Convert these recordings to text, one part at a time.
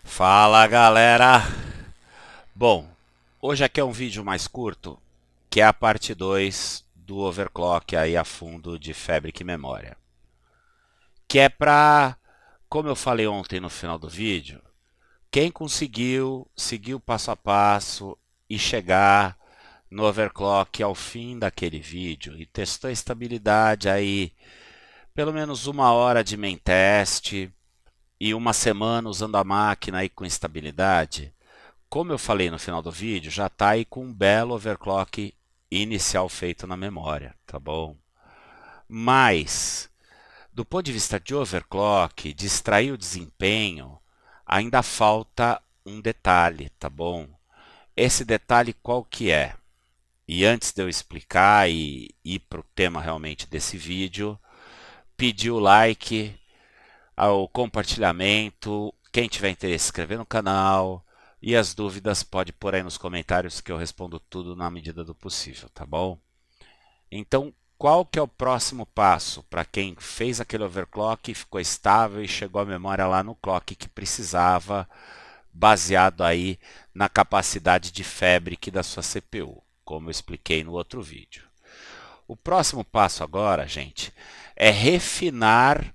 Fala galera! Bom, hoje aqui é um vídeo mais curto, que é a parte 2 do overclock aí a fundo de Fabric Memória. Que é para, como eu falei ontem no final do vídeo, quem conseguiu seguir o passo a passo e chegar no overclock ao fim daquele vídeo e testou a estabilidade aí, pelo menos 1 hora de main test e 1 semana usando a máquina aí com estabilidade. Como eu falei no final do vídeo, já está aí com um belo overclock inicial feito na memória, tá bom? Mas, do ponto de vista de overclock, de extrair o desempenho, ainda falta um detalhe, tá bom? Esse detalhe qual que é? E antes de eu explicar e ir para o tema realmente desse vídeo, pedir o like, o compartilhamento, quem tiver interesse, inscrever no canal. E as dúvidas pode pôr aí nos comentários que eu respondo tudo na medida do possível, tá bom? Então, qual que é o próximo passo para quem fez aquele overclock, ficou estável e chegou a memória lá no clock que precisava, baseado aí na capacidade de Fabric da sua CPU, como eu expliquei no outro vídeo. O próximo passo agora, gente, é refinar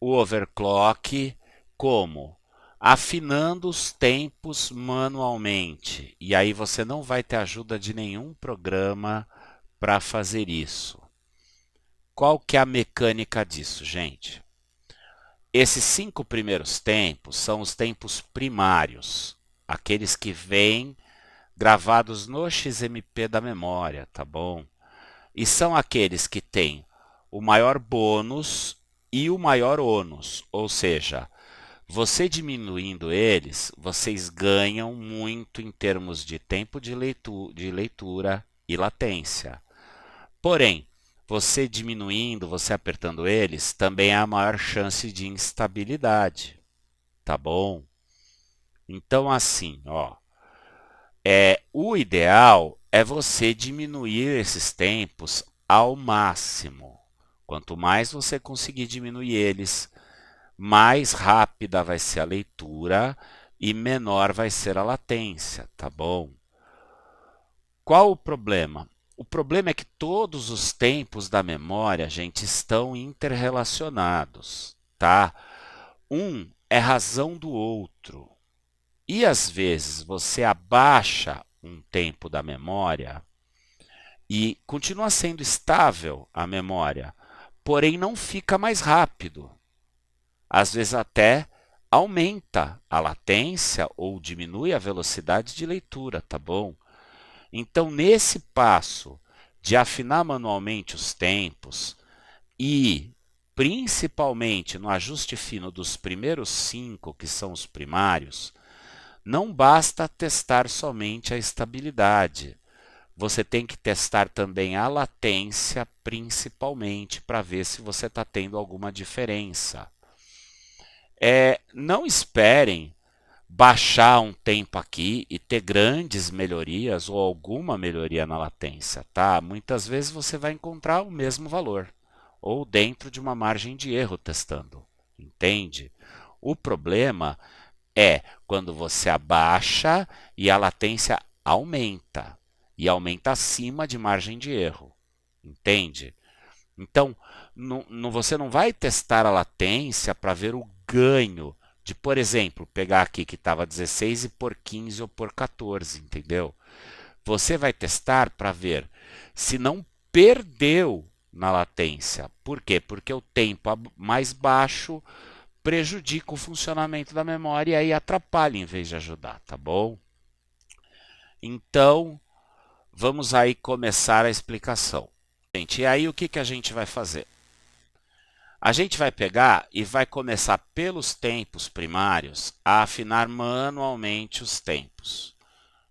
o overclock como? Afinando os tempos manualmente. E aí você não vai ter ajuda de nenhum programa para fazer isso. Qual que é a mecânica disso, gente? Esses 5 primeiros tempos são os tempos primários, aqueles que vêm gravados no XMP da memória, tá bom? E são aqueles que têm o maior bônus e o maior ônus, ou seja, você diminuindo eles, vocês ganham muito em termos de tempo de leitura e latência. Porém, você diminuindo, você apertando eles, também há maior chance de instabilidade. Tá bom? Então, assim, ó, o ideal é você diminuir esses tempos ao máximo. Quanto mais você conseguir diminuir eles, mais rápida vai ser a leitura e menor vai ser a latência, tá bom? Qual o problema? O problema é que todos os tempos da memória, gente, estão interrelacionados, tá? Um é razão do outro. E às vezes você abaixa um tempo da memória e continua sendo estável a memória, porém não fica mais rápido. Às vezes até aumenta a latência ou diminui a velocidade de leitura, tá bom? Então, nesse passo de afinar manualmente os tempos e principalmente no ajuste fino dos primeiros 5, que são os primários, não basta testar somente a estabilidade. Você tem que testar também a latência, principalmente, para ver se você está tendo alguma diferença. Não esperem baixar um tempo aqui e ter grandes melhorias ou alguma melhoria na latência, tá? Muitas vezes você vai encontrar o mesmo valor ou dentro de uma margem de erro testando, entende? O problema é quando você abaixa e a latência aumenta e aumenta acima de margem de erro, entende? Então, você não vai testar a latência para ver o ganho de, por exemplo, pegar aqui que estava 16 e por 15 ou por 14, entendeu? Você vai testar para ver se não perdeu na latência. Por quê? Porque o tempo mais baixo prejudica o funcionamento da memória e aí atrapalha em vez de ajudar, tá bom? Então, vamos aí começar a explicação. Gente, e aí o que a gente vai fazer? A gente vai pegar e vai começar pelos tempos primários a afinar manualmente os tempos.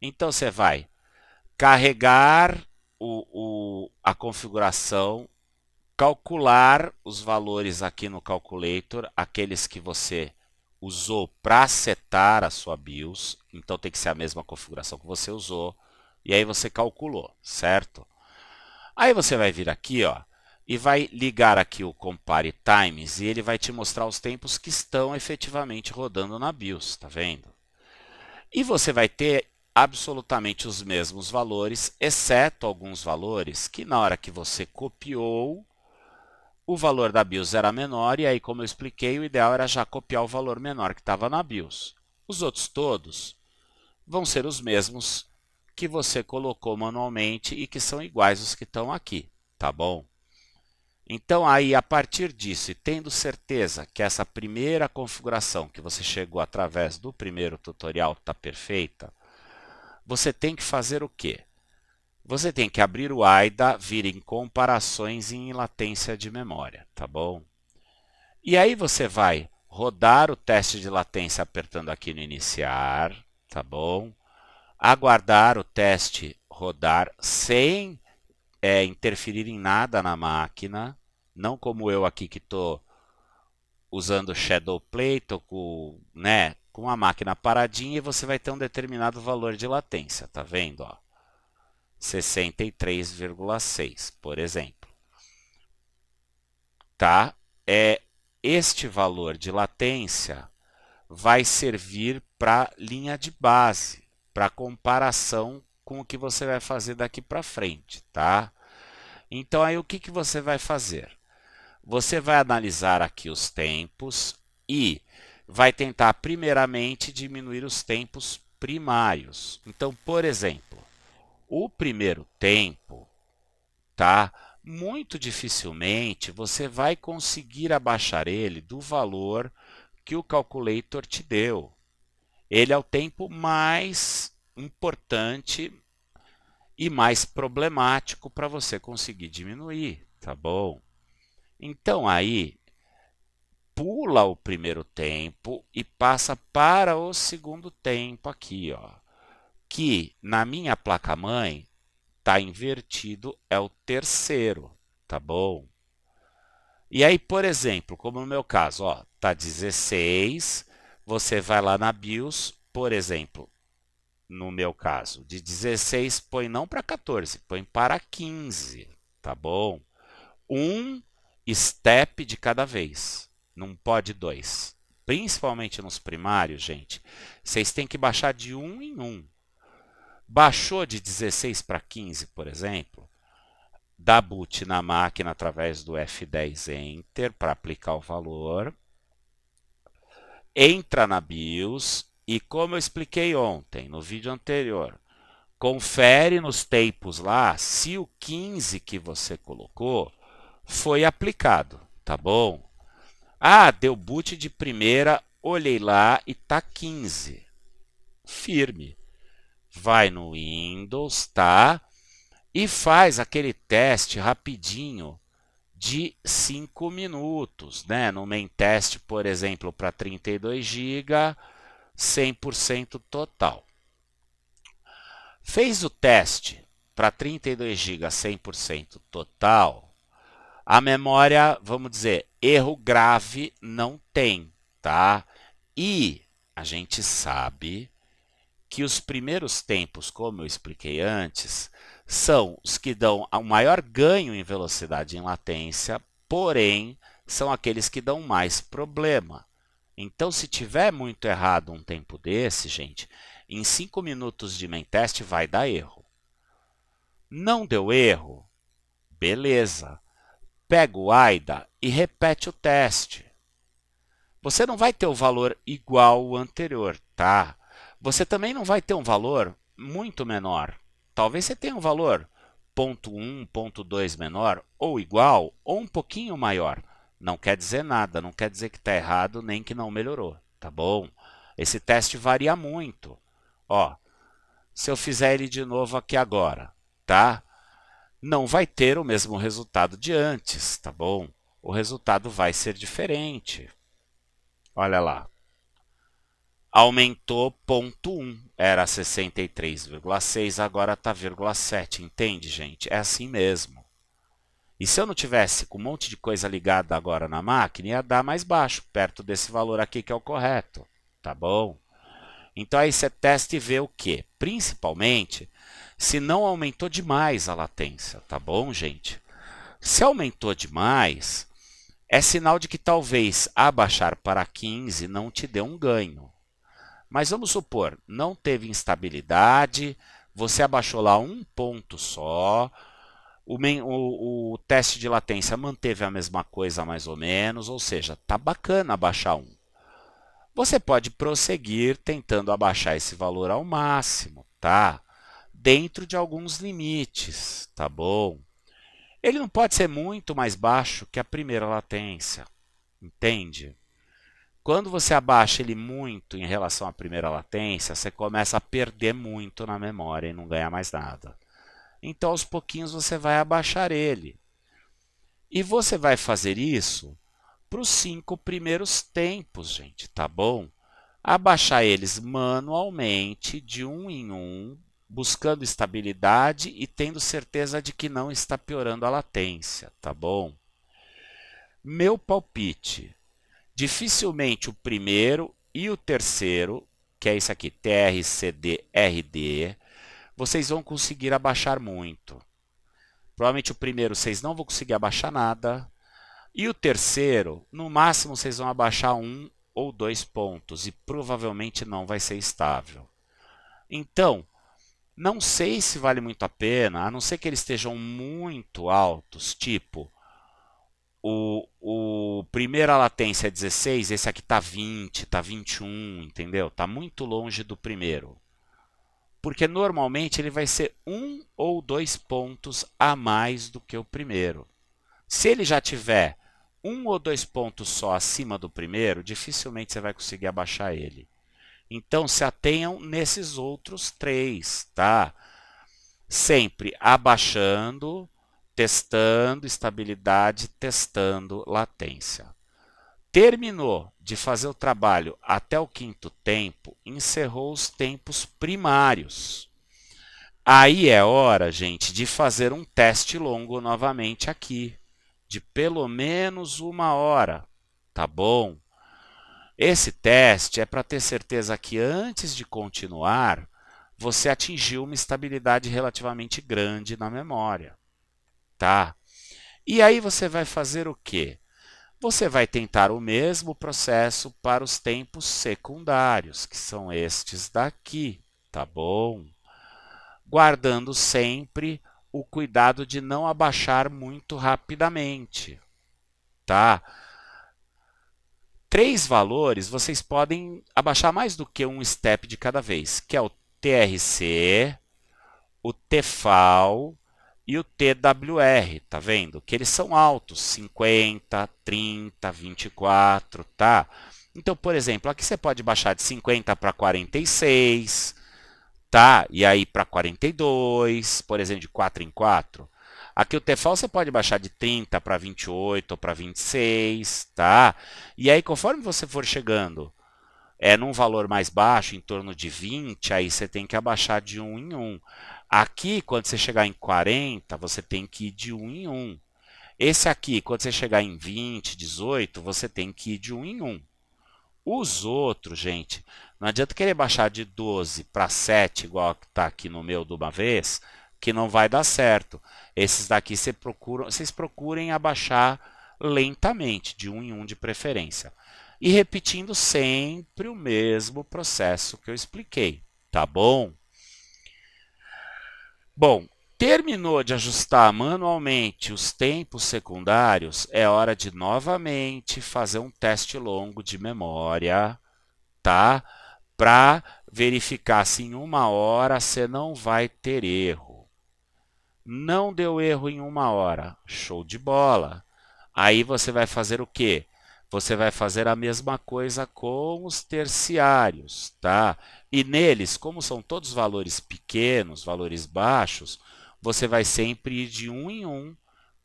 Então você vai carregar a configuração, calcular os valores aqui no calculator, aqueles que você usou para setar a sua BIOS. Então tem que ser a mesma configuração que você usou. E aí você calculou, certo? Aí você vai vir aqui, ó, e vai ligar aqui o Compare Times e ele vai te mostrar os tempos que estão efetivamente rodando na BIOS, tá vendo? E você vai ter absolutamente os mesmos valores, exceto alguns valores que na hora que você copiou, o valor da BIOS era menor, e aí, como eu expliquei, o ideal era já copiar o valor menor que estava na BIOS. Os outros todos vão ser os mesmos que você colocou manualmente e que são iguais aos que estão aqui, tá bom? Então, aí, a partir disso, e tendo certeza que essa primeira configuração que você chegou através do primeiro tutorial está perfeita, você tem que fazer o quê? Você tem que abrir o AIDA, vir em comparações e em latência de memória, tá bom? E aí você vai rodar o teste de latência apertando aqui no iniciar, tá bom? Aguardar o teste rodar sem interferir em nada na máquina, não como eu aqui que estou usando Shadow Play, estou com a máquina paradinha, e você vai ter um determinado valor de latência, tá vendo? Ó? 63,6, por exemplo. Tá? Este valor de latência vai servir para linha de base, para comparação com o que você vai fazer daqui para frente, tá? Então aí o que você vai fazer? Você vai analisar aqui os tempos e vai tentar primeiramente diminuir os tempos primários. Então, por exemplo, o primeiro tempo, tá? Muito dificilmente você vai conseguir abaixar ele do valor que o calculator te deu. Ele é o tempo mais importante e mais problemático para você conseguir diminuir, tá bom? Então aí, pula o primeiro tempo e passa para o segundo tempo aqui, ó, que na minha placa-mãe está invertido, é o terceiro, tá bom? E aí, por exemplo, como no meu caso, ó, tá 16, você vai lá na BIOS, por exemplo, no meu caso, de 16 põe não para 14, põe para 15, tá bom? Um step de cada vez, não pode dois. Principalmente nos primários, gente, vocês têm que baixar de um em um. Baixou de 16 para 15, por exemplo, dá boot na máquina através do F10 Enter para aplicar o valor, entra na BIOS e, como eu expliquei ontem no vídeo anterior, confere nos tempos lá se o 15 que você colocou foi aplicado, tá bom? Ah, deu boot de primeira, olhei lá e tá 15. Firme. Vai no Windows, tá? E faz aquele teste rapidinho de 5 minutos, né? No main test, por exemplo, para 32 GB, 100% total. Fez o teste para 32 GB, 100% total. A memória, vamos dizer, erro grave não tem, tá? E a gente sabe que os primeiros tempos, como eu expliquei antes, são os que dão o maior ganho em velocidade e em latência, porém, são aqueles que dão mais problema. Então, se tiver muito errado um tempo desse, gente, em 5 minutos de main test vai dar erro. Não deu erro? Beleza. Pega o AIDA e repete o teste. Você não vai ter o valor igual ao anterior, tá? Você também não vai ter um valor muito menor. Talvez você tenha um valor 0,1, 0,2 menor, ou igual, ou um pouquinho maior. Não quer dizer nada, não quer dizer que está errado, nem que não melhorou, tá bom? Esse teste varia muito. Ó, se eu fizer ele de novo aqui agora, tá? Não vai ter o mesmo resultado de antes, tá bom? O resultado vai ser diferente. Olha lá. Aumentou 0,1. Era 63,6, agora está 0,7. Entende, gente? É assim mesmo. E se eu não tivesse com um monte de coisa ligada agora na máquina, ia dar mais baixo, perto desse valor aqui que é o correto. Tá bom? Então aí você testa e vê o quê? Principalmente se não aumentou demais a latência, tá bom, gente? Se aumentou demais, é sinal de que talvez abaixar para 15 não te dê um ganho. Mas vamos supor, não teve instabilidade, você abaixou lá um ponto só, o teste de latência manteve a mesma coisa mais ou menos, ou seja, tá bacana abaixar um. Você pode prosseguir tentando abaixar esse valor ao máximo, tá? Dentro de alguns limites, tá bom? Ele não pode ser muito mais baixo que a primeira latência, entende? Quando você abaixa ele muito em relação à primeira latência, você começa a perder muito na memória e não ganha mais nada. Então, aos pouquinhos, você vai abaixar ele. E você vai fazer isso para os 5 primeiros tempos, gente, tá bom? Abaixar eles manualmente, de um em um, buscando estabilidade e tendo certeza de que não está piorando a latência, tá bom? Meu palpite: dificilmente o primeiro e o terceiro, que é esse aqui, TRCD-RD, vocês vão conseguir abaixar muito. Provavelmente o primeiro vocês não vão conseguir abaixar nada. E o terceiro, no máximo vocês vão abaixar 1 ou 2 pontos. E provavelmente não vai ser estável. Então, não sei se vale muito a pena, a não ser que eles estejam muito altos, tipo, o primeira latência é 16, esse aqui está 20, está 21, entendeu? Está muito longe do primeiro. Porque normalmente ele vai ser 1 ou 2 pontos a mais do que o primeiro. Se ele já tiver 1 ou 2 pontos só acima do primeiro, dificilmente você vai conseguir abaixar ele. Então se atenham nesses outros 3, tá? Sempre abaixando, testando estabilidade, testando latência. Terminou de fazer o trabalho até o 5º tempo, encerrou os tempos primários. Aí é hora, gente, de fazer um teste longo novamente aqui, de pelo menos 1 hora, tá bom? Esse teste é para ter certeza que antes de continuar, você atingiu uma estabilidade relativamente grande na memória, tá? E aí você vai fazer o quê? Você vai tentar o mesmo processo para os tempos secundários, que são estes daqui, tá bom? Guardando sempre o cuidado de não abaixar muito rapidamente, tá? 3 valores vocês podem abaixar mais do que um step de cada vez, que é o TRC, o TFAL e o TWR, tá vendo? Que eles são altos, 50, 30, 24, tá? Então, por exemplo, aqui você pode baixar de 50 para 46, tá? E aí para 42, por exemplo, de 4 em 4. Aqui o TFAL você pode baixar de 30 para 28 ou para 26, tá? E aí, conforme você for chegando num valor mais baixo, em torno de 20, aí você tem que abaixar de 1 em 1. Aqui, quando você chegar em 40, você tem que ir de 1 em 1. Esse aqui, quando você chegar em 20, 18, você tem que ir de 1 em 1. Os outros, gente, não adianta querer baixar de 12 para 7, igual que está aqui no meu de uma vez, que não vai dar certo. Esses daqui vocês procurem abaixar lentamente, de 1 em 1 de preferência. E repetindo sempre o mesmo processo que eu expliquei, tá bom? Bom, terminou de ajustar manualmente os tempos secundários, é hora de novamente fazer um teste longo de memória, tá? Para verificar se em 1 hora você não vai ter erro. Não deu erro em 1 hora, show de bola. Aí você vai fazer o quê? Você vai fazer a mesma coisa com os terciários, tá? E neles, como são todos valores pequenos, valores baixos, você vai sempre ir de 1 em 1,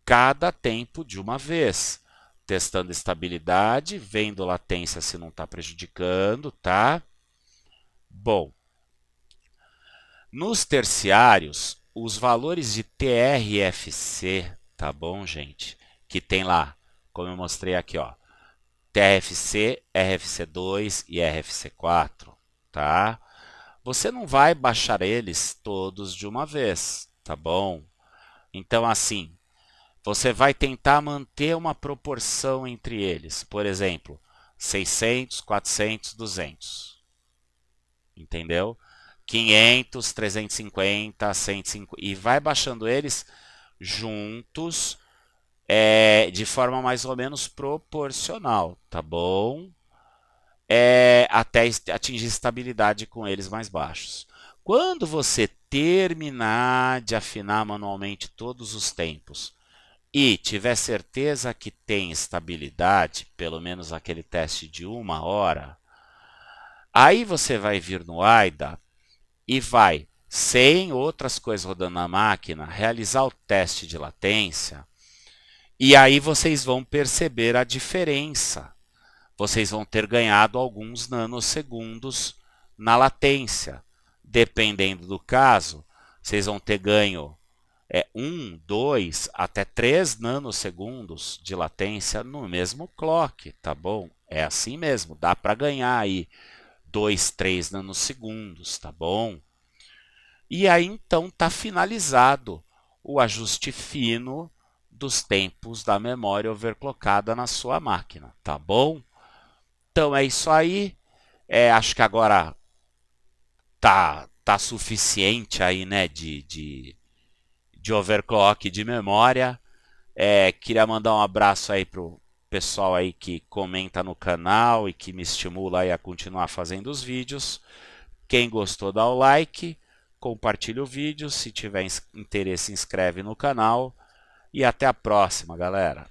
cada tempo de uma vez, testando estabilidade, vendo latência se não está prejudicando, tá? Bom, nos terciários, os valores de TRFC, tá bom, gente? Que tem lá, como eu mostrei aqui, ó. TRFC, RFC2 e RFC4, tá? Você não vai baixar eles todos de uma vez, tá bom? Então, assim, você vai tentar manter uma proporção entre eles. Por exemplo, 600, 400, 200. entendeu? 500, 350, 150 e vai baixando eles juntos, de forma mais ou menos proporcional, tá bom? Até atingir estabilidade com eles mais baixos. Quando você terminar de afinar manualmente todos os tempos e tiver certeza que tem estabilidade, pelo menos aquele teste de 1 hora, aí você vai vir no AIDA e vai, sem outras coisas rodando na máquina, realizar o teste de latência, e aí vocês vão perceber a diferença. Vocês vão ter ganhado alguns nanosegundos na latência. Dependendo do caso, vocês vão ter ganho 1, 2 até 3 nanosegundos de latência no mesmo clock, tá bom? É assim mesmo, dá para ganhar aí 2, 3 nanosegundos, tá bom? E aí então está finalizado o ajuste fino dos tempos da memória overclockada na sua máquina, tá bom? Então é isso aí. Acho que agora tá suficiente aí, né, de overclock de memória. Queria mandar um abraço aí pro pessoal aí que comenta no canal e que me estimula aí a continuar fazendo os vídeos. Quem gostou, dá o like, compartilha o vídeo. Se tiver interesse, inscreve no canal. E até a próxima, galera.